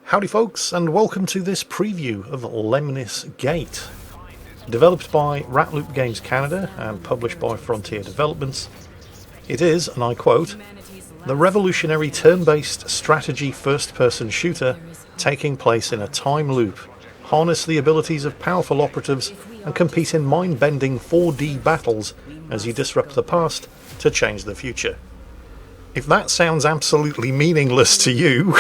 Howdy folks, and welcome to this preview of Lemnis Gate. Developed by Ratloop Games Canada and published by Frontier Developments, it is, and I quote, the revolutionary turn-based strategy first-person shooter taking place in a time loop. Harness the abilities of powerful operatives and compete in mind-bending 4D battles as you disrupt the past to change the future. If that sounds absolutely meaningless to you,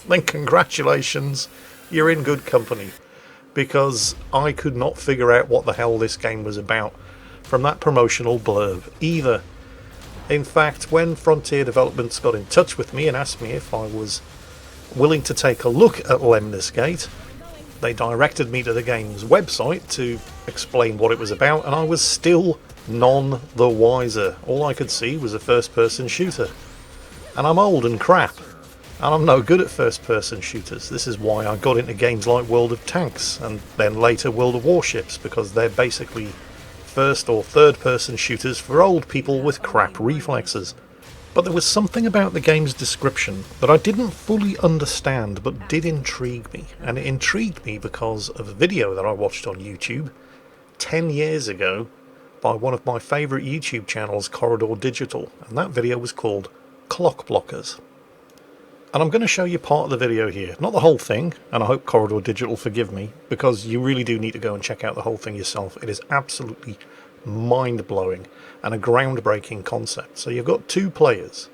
then congratulations, you're in good company, because I could not figure out what the hell this game was about from that promotional blurb either. In fact, when Frontier Developments got in touch with me and asked me if I was willing to take a look at Lemnis Gate, they directed me to the game's website to explain what it was about, and I was still none the wiser. All I could see was a first-person shooter. And I'm old and crap, and I'm no good at first-person shooters. This is why I got into games like World of Tanks, and then later World of Warships, because they're basically first or third-person shooters for old people with crap reflexes. But there was something about the game's description that I didn't fully understand, but did intrigue me. And it intrigued me because of a video that I watched on YouTube 10 years ago by one of my favourite YouTube channels, Corridor Digital, and that video was called Clockblockers. And I'm going to show you part of the video here, not the whole thing, and I hope Corridor Digital forgive me, because you really do need to go and check out the whole thing yourself. It is absolutely mind-blowing and a groundbreaking concept. So you've got two players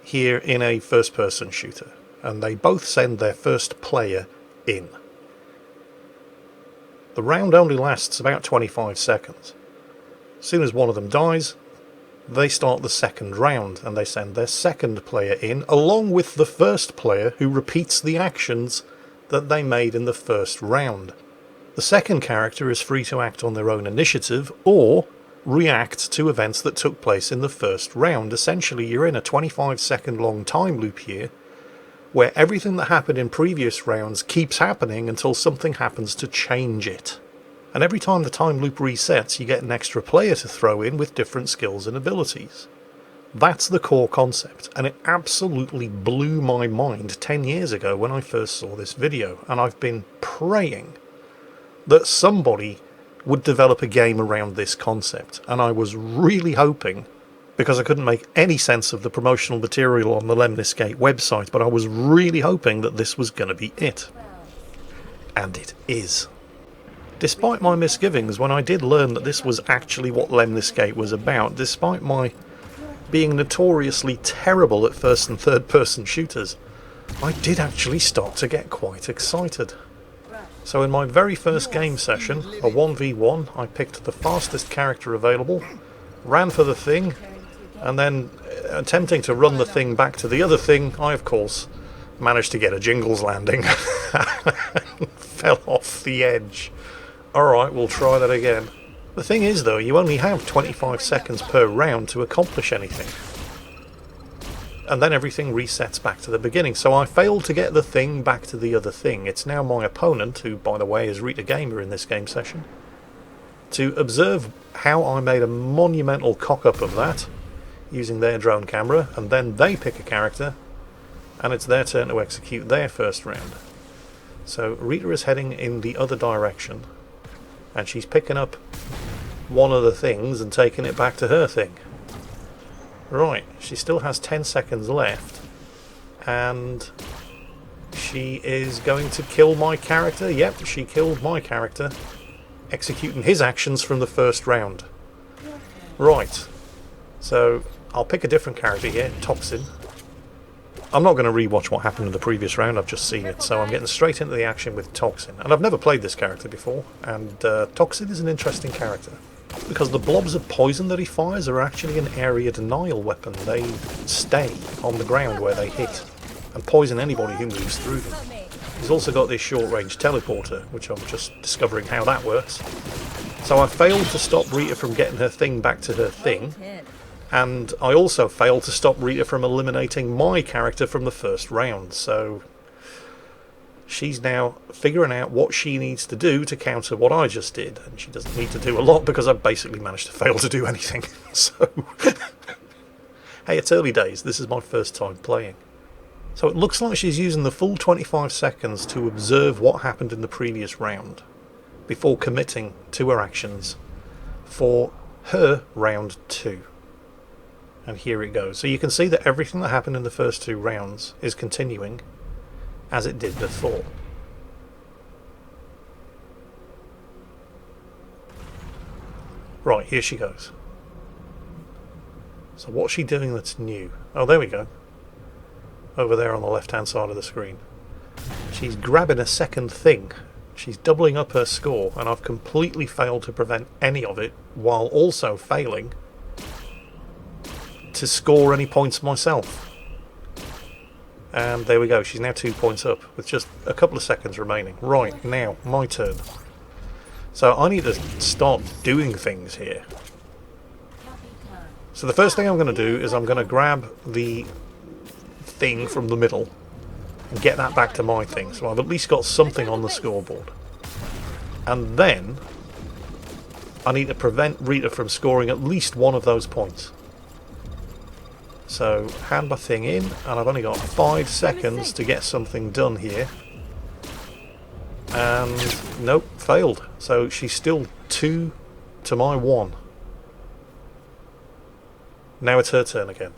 here in a first-person shooter, and they both send their first player in. The round only lasts about 25 seconds. As soon as one of them dies, they start the second round, and they send their second player in, along with the first player who repeats the actions that they made in the first round. The second character is free to act on their own initiative, or react to events that took place in the first round. Essentially, you're in a 25-second long time loop here, where everything that happened in previous rounds keeps happening until something happens to change it. And every time the time loop resets, you get an extra player to throw in with different skills and abilities. That's the core concept, and it absolutely blew my mind 10 years ago when I first saw this video, and I've been praying that somebody would develop a game around this concept, and I was really hoping, because I couldn't make any sense of the promotional material on the Lemnis Gate website, but I was really hoping that this was going to be it. And it is. Despite my misgivings, when I did learn that this was actually what Lemnis Gate was about, despite my being notoriously terrible at first and third person shooters, I did actually start to get quite excited. So in my very first game session, a 1v1, I picked the fastest character available, ran for the thing, and then attempting to run the thing back to the other thing, I of course managed to get a Jingles landing. Fell off the edge. Alright, we'll try that again. The thing is though, you only have 25 seconds per round to accomplish anything. And then everything resets back to the beginning. So I failed to get the thing back to the other thing. It's now my opponent, who by the way is Rita Gamer in this game session, to observe how I made a monumental cock-up of that using their drone camera, and then they pick a character and it's their turn to execute their first round. So Rita is heading in the other direction, and she's picking up one of the things and taking it back to her thing. Right, she still has 10 seconds left, and she is going to kill my character. Yep, she killed my character, executing his actions from the first round. Right, so I'll pick a different character here, Toxin. I'm not going to rewatch what happened in the previous round, I've just seen it, so I'm getting straight into the action with Toxin. And I've never played this character before, and Toxin is an interesting character, because the blobs of poison that he fires are actually an area denial weapon. They stay on the ground where they hit, and poison anybody who moves through them. He's also got this short-range teleporter, which I'm just discovering how that works. So I failed to stop Rita from getting her thing back to her thing, and I also failed to stop Rita from eliminating my character from the first round, so she's now figuring out what she needs to do to counter what I just did, and she doesn't need to do a lot because I've basically managed to fail to do anything. So, hey, it's early days, this is my first time playing. So it looks like she's using the full 25 seconds to observe what happened in the previous round before committing to her actions for her round 2. And here it goes. So you can see that everything that happened in the first 2 rounds is continuing as it did before. Right, here she goes. So what's she doing that's new? Oh, there we go. Over there on the left-hand side of the screen. She's grabbing a second thing. She's doubling up her score, and I've completely failed to prevent any of it, while also failing to score any points myself. And there we go, she's now 2 points up, with just a couple of seconds remaining. Right, now, my turn. So I need to start doing things here. So the first thing I'm going to do is I'm going to grab the thing from the middle and get that back to my thing, so I've at least got something on the scoreboard. And then I need to prevent Rita from scoring at least one of those points. So hand my thing in, and I've only got 5 seconds to get something done here. And nope, failed. So she's still 2 to my 1. Now it's her turn again.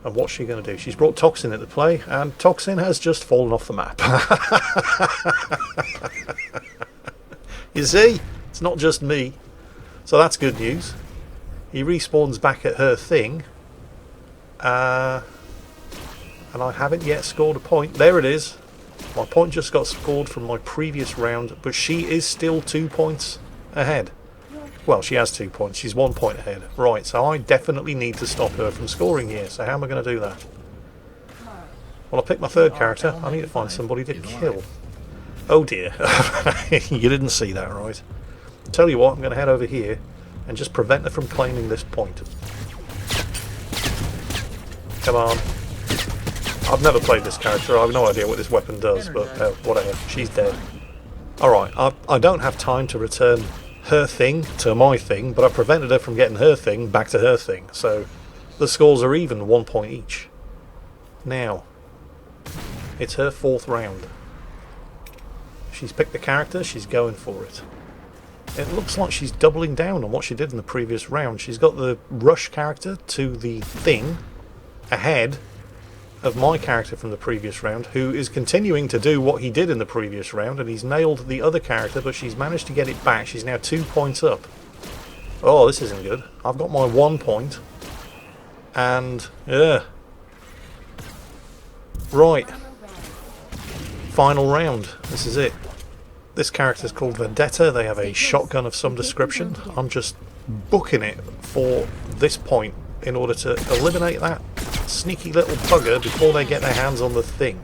And what's she going to do? She's brought Toxin into play, and Toxin has just fallen off the map. You see? It's not just me. So that's good news. He respawns back at her thing. And I haven't yet scored a point. There it is. My point just got scored from my previous round, but she is still 2 points ahead. Well, she has 2 points. She's 1 point ahead. Right, so I definitely need to stop her from scoring here. So how am I going to do that? Well, I picked my third character. I need to find somebody to kill. Oh dear. You didn't see that, right? Tell you what, I'm going to head over here and just prevent her from claiming this point. Come on. I've never played this character. I have no idea what this weapon does, but whatever. She's dead. Alright, I don't have time to return her thing to my thing, but I prevented her from getting her thing back to her thing. So the scores are even, 1 point each. Now, it's her 4th round. She's picked the character, she's going for it. It looks like she's doubling down on what she did in the previous round. She's got the rush character to the thing ahead of my character from the previous round, who is continuing to do what he did in the previous round, and he's nailed the other character, but she's managed to get it back. She's now 2 points up. Oh, this isn't good. I've got my 1 point, and right, final round. This is it. This character is called Vendetta. They have a shotgun of some description. I'm just booking it for this point in order to eliminate that sneaky little bugger before they get their hands on the thing.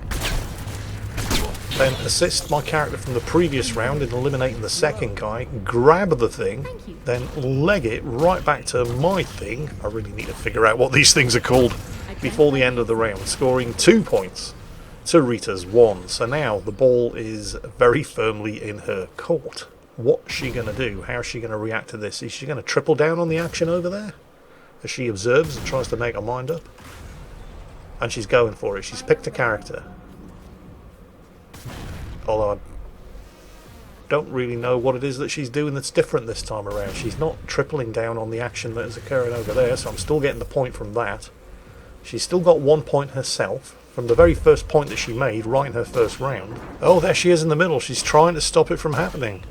Then assist my character from the previous round in eliminating the second guy, grab the thing, then leg it right back to my thing. I really need to figure out what these things are called before the end of the round, scoring 2 points to Rita's 1. So now the ball is very firmly in her court. What's she going to do? How's she going to react to this? Is she going to triple down on the action over there as she observes and tries to make her mind up? And she's going for it. She's picked a character. Although I don't really know what it is that she's doing that's different this time around. She's not tripling down on the action that is occurring over there, so I'm still getting the point from that. She's still got 1 point herself from the very first point that she made right in her first round. Oh, there she is in the middle. She's trying to stop it from happening.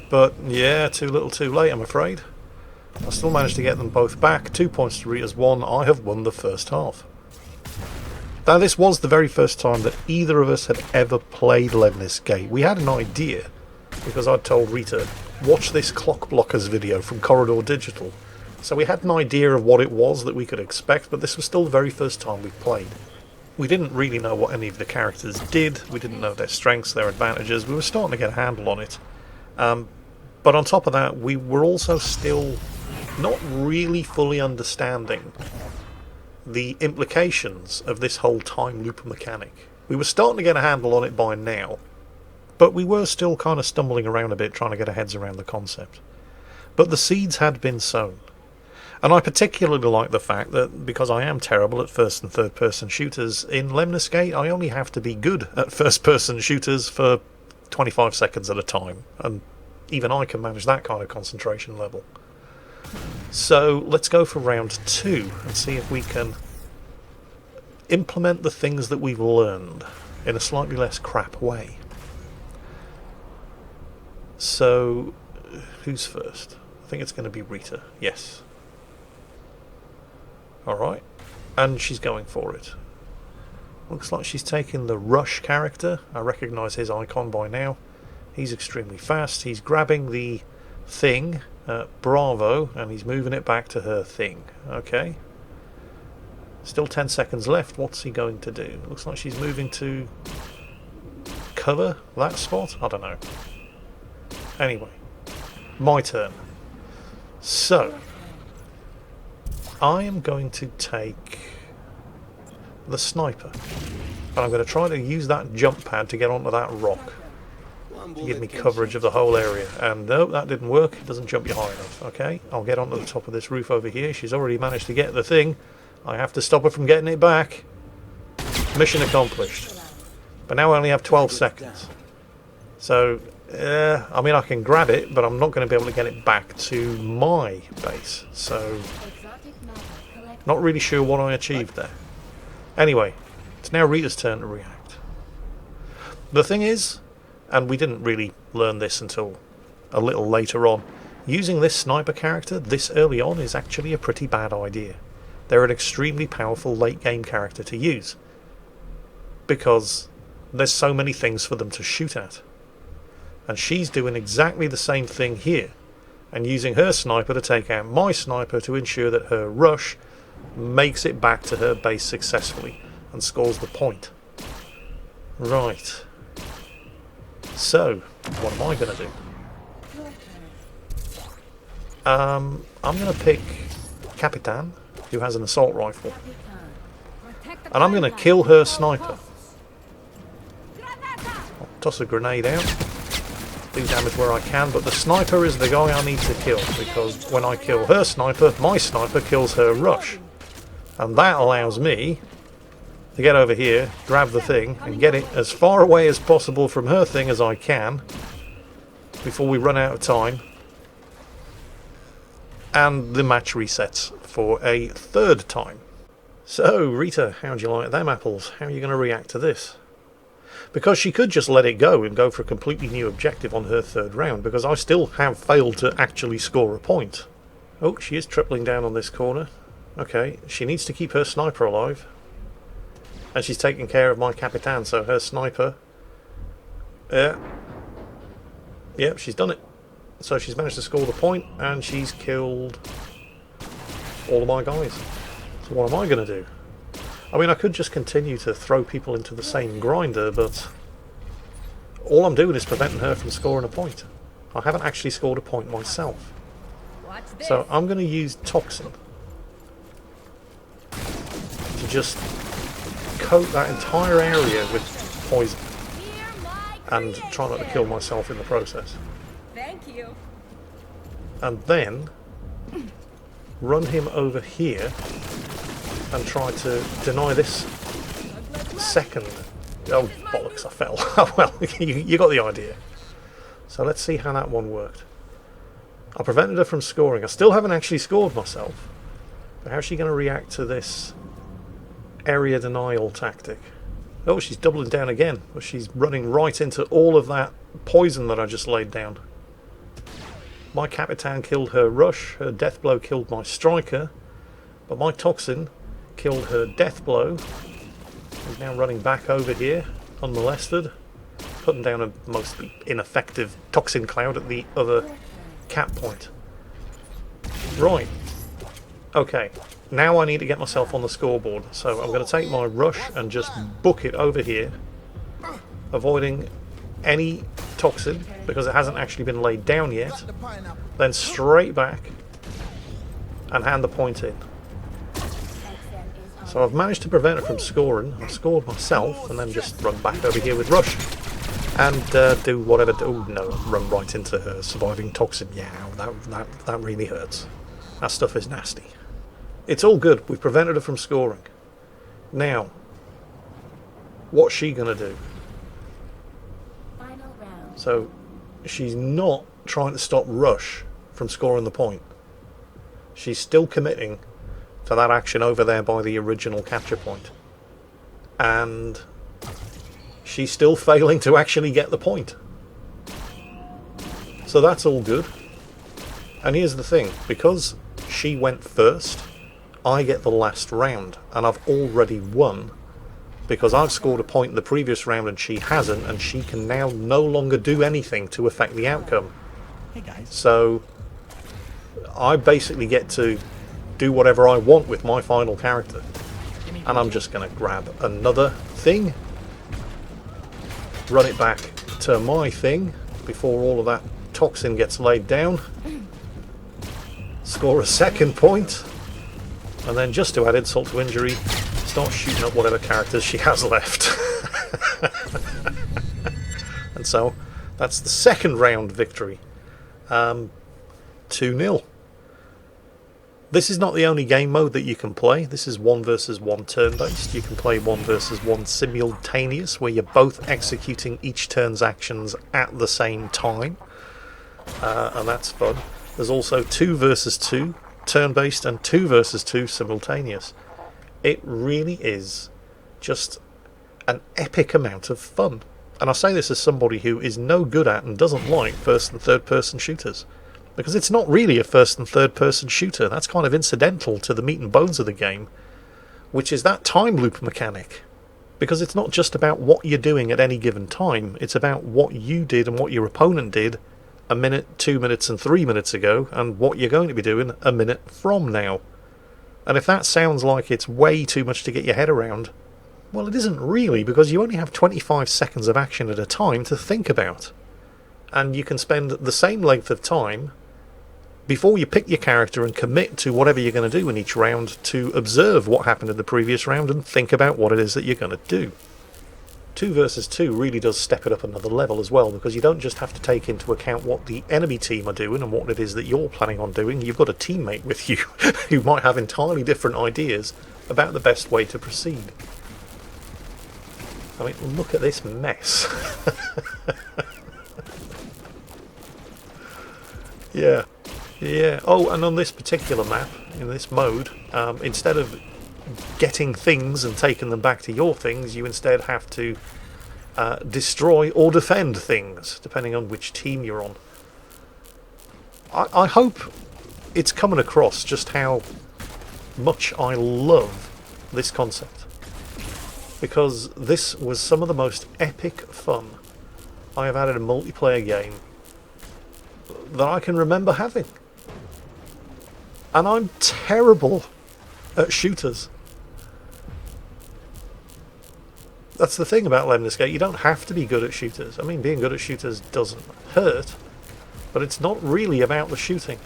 But yeah, too little too late, I'm afraid. I still managed to get them both back. 2 points to Rita's 1. I have won the first half. Now, this was the very first time that either of us had ever played Lemnis Gate. We had an idea, because I'd told Rita, watch this Clockblockers video from Corridor Digital. So we had an idea of what it was that we could expect, but this was still the very first time we played. We didn't really know what any of the characters did. We didn't know their strengths, their advantages. We were starting to get a handle on it. But on top of that, we were also still not really fully understanding the implications of this whole time loop mechanic. We were starting to get a handle on it by now, but we were still kind of stumbling around a bit trying to get our heads around the concept. But the seeds had been sown, And I particularly like the fact that, because I am terrible at first and third person shooters, in Lemnis Gate I only have to be good at first person shooters for 25 seconds at a time, and even I can manage that kind of concentration level. So let's go for round 2 and see if we can implement the things that we've learned in a slightly less crap way. So who's first? I think it's going to be Rita. Yes. Alright, and she's going for it. Looks like she's taking the Rush character. I recognise his icon by now. He's extremely fast. He's grabbing the thing, Bravo, and he's moving it back to her thing. Okay. Still 10 seconds left. What's he going to do? Looks like she's moving to cover that spot? I don't know. Anyway, my turn. So I am going to take the sniper, and I'm going to try to use that jump pad to get onto that rock to give me coverage of the whole area. And no, that didn't work. It doesn't jump you high enough. Okay, I'll get onto the top of this roof over here. She's already managed to get the thing. I have to stop her from getting it back. Mission accomplished. But now I only have 12 seconds. So, I mean, I can grab it, but I'm not going to be able to get it back to my base. So, not really sure what I achieved there. Anyway, it's now Rita's turn to react. The thing is, and we didn't really learn this until a little later on, using this sniper character this early on is actually a pretty bad idea. They're an extremely powerful late game character to use, because there's so many things for them to shoot at. And she's doing exactly the same thing here, and using her sniper to take out my sniper to ensure that her rush makes it back to her base successfully and scores the point. Right. So, what am I going to do? I'm going to pick Capitan, who has an assault rifle, and I'm going to kill her sniper. I'll toss a grenade out, do damage where I can, but the sniper is the guy I need to kill, because when I kill her sniper, my sniper kills her rush. And that allows me to get over here, grab the thing, and get it as far away as possible from her thing as I can before we run out of time. And the match resets for a third time. So, Rita, how do you like them apples? How are you going to react to this? Because she could just let it go and go for a completely new objective on her third round, because I still have failed to actually score a point. Oh, she is tripling down on this corner. Okay, she needs to keep her sniper alive. And she's taking care of my Capitan, so her sniper... Yeah, she's done it. So she's managed to score the point, and she's killed all of my guys. So what am I going to do? I mean, I could just continue to throw people into the same grinder, but all I'm doing is preventing her from scoring a point. I haven't actually scored a point myself. So I'm going to use Toxin to just coat that entire area with poison and try not to kill myself in the process. Thank you. And then run him over here and try to deny this second. Oh bollocks, I fell. Oh well, you got the idea. So let's see how that one worked. I prevented her from scoring. I still haven't actually scored myself. But how's she going to react to this area denial tactic? Oh, she's doubling down again, but she's running right into all of that poison that I just laid down. My Capitan killed her rush, her death blow killed my striker, but my Toxin killed her death blow. He's now running back over here, unmolested, putting down a mostly ineffective Toxin cloud at the other cap point. Right. Okay, now I need to get myself on the scoreboard, so I'm going to take my rush and just book it over here, avoiding any Toxin because it hasn't actually been laid down yet, then straight back and hand the point in. So I've managed to prevent it from scoring. I've scored myself and then just run back over here with rush and do whatever. Oh no, run right into her surviving Toxin. Yeah, that really hurts. That stuff is nasty. It's all good. We've prevented her from scoring. Now, what's she going to do? Final round. So, she's not trying to stop Rush from scoring the point. She's still committing to that action over there by the original capture point. And she's still failing to actually get the point. So that's all good. And here's the thing, because she went first, I get the last round, and I've already won because I've scored a point in the previous round and she hasn't, and she can now no longer do anything to affect the outcome. Hey guys. So I basically get to do whatever I want with my final character. And I'm just going to grab another thing, run it back to my thing before all of that toxin gets laid down, score a second point, and then just to add insult to injury, start shooting up whatever characters she has left. And so that's the second round victory. 2-0. This is not the only game mode that you can play. This is 1 versus 1 turn-based. You can play 1 versus 1 simultaneous, where you're both executing each turn's actions at the same time. And that's fun. There's also 2 versus 2 turn-based and 2 versus 2 simultaneous. It really is just an epic amount of fun. And I say this as somebody who is no good at and doesn't like first and third person shooters. Because it's not really a first and third person shooter. That's kind of incidental to the meat and bones of the game, which is that time loop mechanic. Because it's not just about what you're doing at any given time, it's about what you did and what your opponent did a minute, 2 minutes and 3 minutes ago, and what you're going to be doing a minute from now. And if that sounds like it's way too much to get your head around, well, it isn't really, because you only have 25 seconds of action at a time to think about. And you can spend the same length of time before you pick your character and commit to whatever you're going to do in each round to observe what happened in the previous round and think about what it is that you're going to do. 2 versus 2 really does step it up another level as well, because you don't just have to take into account what the enemy team are doing and what it is that you're planning on doing. You've got a teammate with you who might have entirely different ideas about the best way to proceed. I mean, look at this mess. Yeah. Yeah. Oh, and on this particular map, in this mode, instead of getting things and taking them back to your things, you instead have to destroy or defend things, depending on which team you're on. I hope it's coming across just how much I love this concept. Because this was some of the most epic fun I have had in a multiplayer game that I can remember having. And I'm terrible at shooters. That's the thing about Lemnis Gate. You don't have to be good at shooters. I mean, being good at shooters doesn't hurt, but it's not really about the shooting.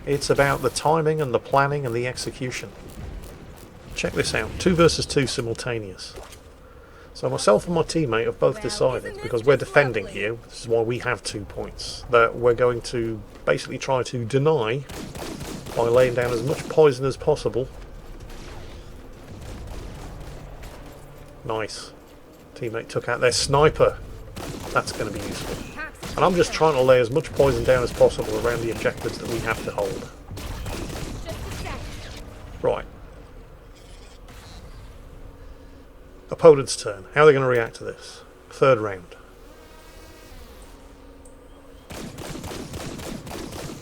It's about the timing and the planning and the execution. Check this out. 2 versus 2 simultaneous. So myself and my teammate have both decided, because we're defending here, this is why we have 2 points, that we're going to basically try to deny by laying down as much poison as possible. Nice. Teammate took out their sniper. That's going to be useful. And I'm just trying to lay as much poison down as possible around the objectives that we have to hold. Right. Opponent's turn. How are they going to react to this? Third round.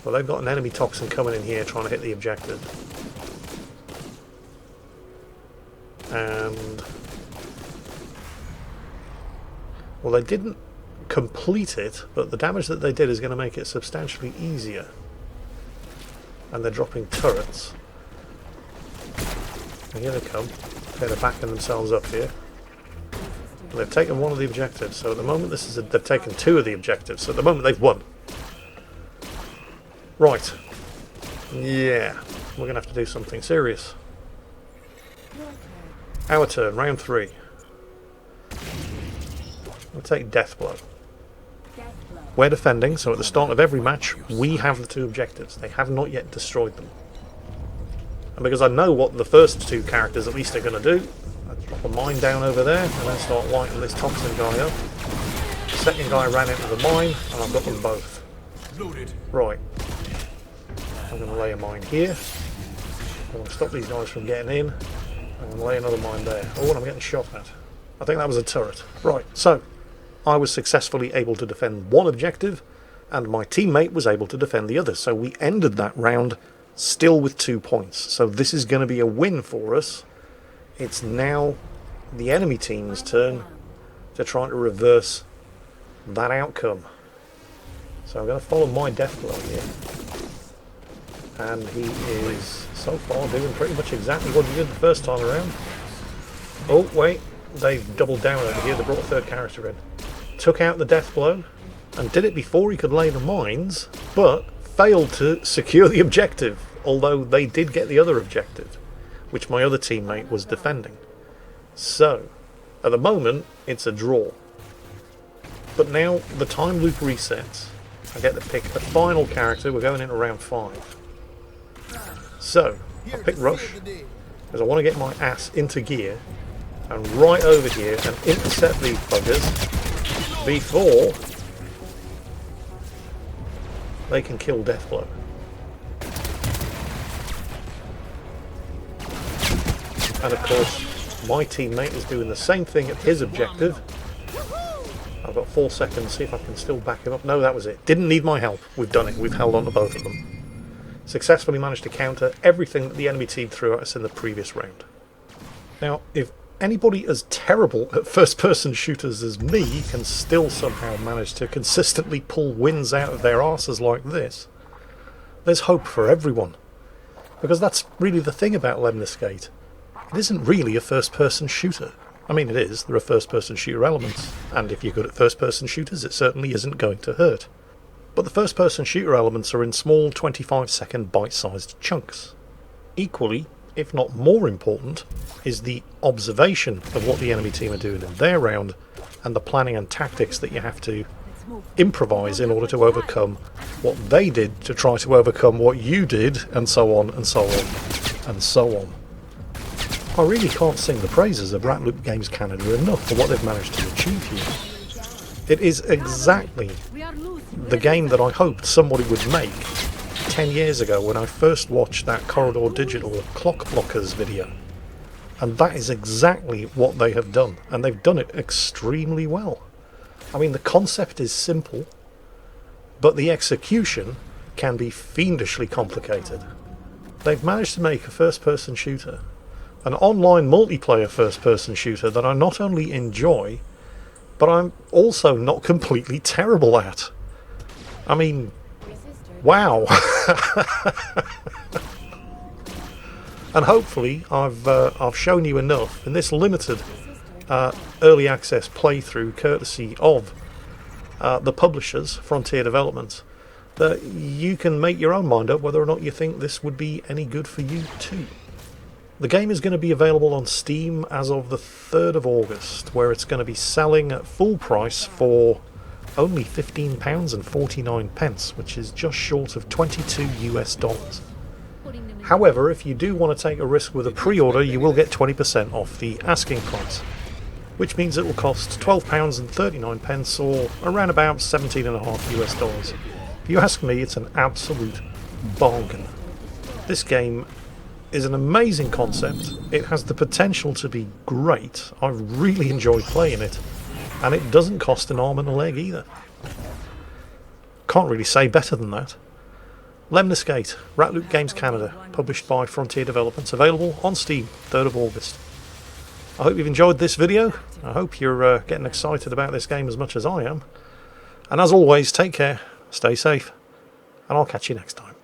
Well, they've got an enemy toxin coming in here trying to hit the objective. And... well, they didn't complete it, but the damage that they did is going to make it substantially easier. And they're dropping turrets. And here they come. They're backing themselves up here. And they've taken one of the objectives, so at the moment they've taken 2 of the objectives, so at the moment they've won. Right. Yeah. We're going to have to do something serious. Our turn, round 3. We'll take Death Blow. We're defending, so at the start of every match, we have the 2 objectives. They have not yet destroyed them. And because I know what the first 2 characters at least are going to do, I drop a mine down over there, and then start lighting this toxin guy up. The second guy ran into the mine, and I've got them both. Right. I'm going to lay a mine here. I'm going to stop these guys from getting in. I'm going to lay another mine there. Oh, and I'm getting shot at. I think that was a turret. Right, so I was successfully able to defend one objective, and my teammate was able to defend the other. So we ended that round still with 2 points. So this is going to be a win for us. It's now the enemy team's turn to try to reverse that outcome. So I'm going to follow my death blow here. And he is, so far, doing pretty much exactly what he did the first time around. Oh, wait. They've doubled down over here. They brought a 3rd character in. Took out the death blow and did it before he could lay the mines, but failed to secure the objective, although they did get the other objective, which my other teammate was defending. So, at the moment, it's a draw. But now the time loop resets. I get to pick a final character. We're going into round 5. So, I pick Rush, because I want to get my ass into gear, and right over here and intercept these buggers before they can kill Deathblow. And of course, my teammate is doing the same thing at his objective. I've got 4 seconds, see if I can still back him up. No, that was it. Didn't need my help. We've done it. We've held on to both of them. Successfully managed to counter everything that the enemy team threw at us in the previous round. Now, if anybody as terrible at first-person shooters as me can still somehow manage to consistently pull wins out of their arses like this, there's hope for everyone. Because that's really the thing about Lemnis Gate. It isn't really a first-person shooter. I mean, it is. There are first-person shooter elements, and if you're good at first-person shooters, it certainly isn't going to hurt. But the first-person shooter elements are in small 25-second bite-sized chunks. Equally, if not more important, is the observation of what the enemy team are doing in their round, and the planning and tactics that you have to improvise in order to overcome what they did to try to overcome what you did, and so on, and so on, and so on. I really can't sing the praises of Ratloop Games Canada enough for what they've managed to achieve here. It is exactly the game that I hoped somebody would make 10 years ago when I first watched that Corridor Digital Clockblockers video. And that is exactly what they have done, and they've done it extremely well. I mean, the concept is simple, but the execution can be fiendishly complicated. They've managed to make a first-person shooter, an online multiplayer first-person shooter that I not only enjoy, but I'm also not completely terrible at. I mean, wow. And hopefully I've shown you enough in this limited early access playthrough courtesy of the publishers, Frontier Development, that you can make your own mind up whether or not you think this would be any good for you too. The game is going to be available on Steam as of the 3rd of August, where it's going to be selling at full price for only £15.49, which is just short of $22 US. However, if you do want to take a risk with a pre-order, you will get 20% off the asking price, which means it will cost £12.39 or around about $17.50 US. If you ask me, it's an absolute bargain. This game is an amazing concept. It has the potential to be great. I've really enjoyed playing it, and it doesn't cost an arm and a leg either. Can't really say better than that. Lemnis Gate, Ratloop Games Canada, published by Frontier Developments, available on Steam, 3rd of August. I hope you've enjoyed this video. I hope you're getting excited about this game as much as I am. And as always, take care, stay safe, and I'll catch you next time.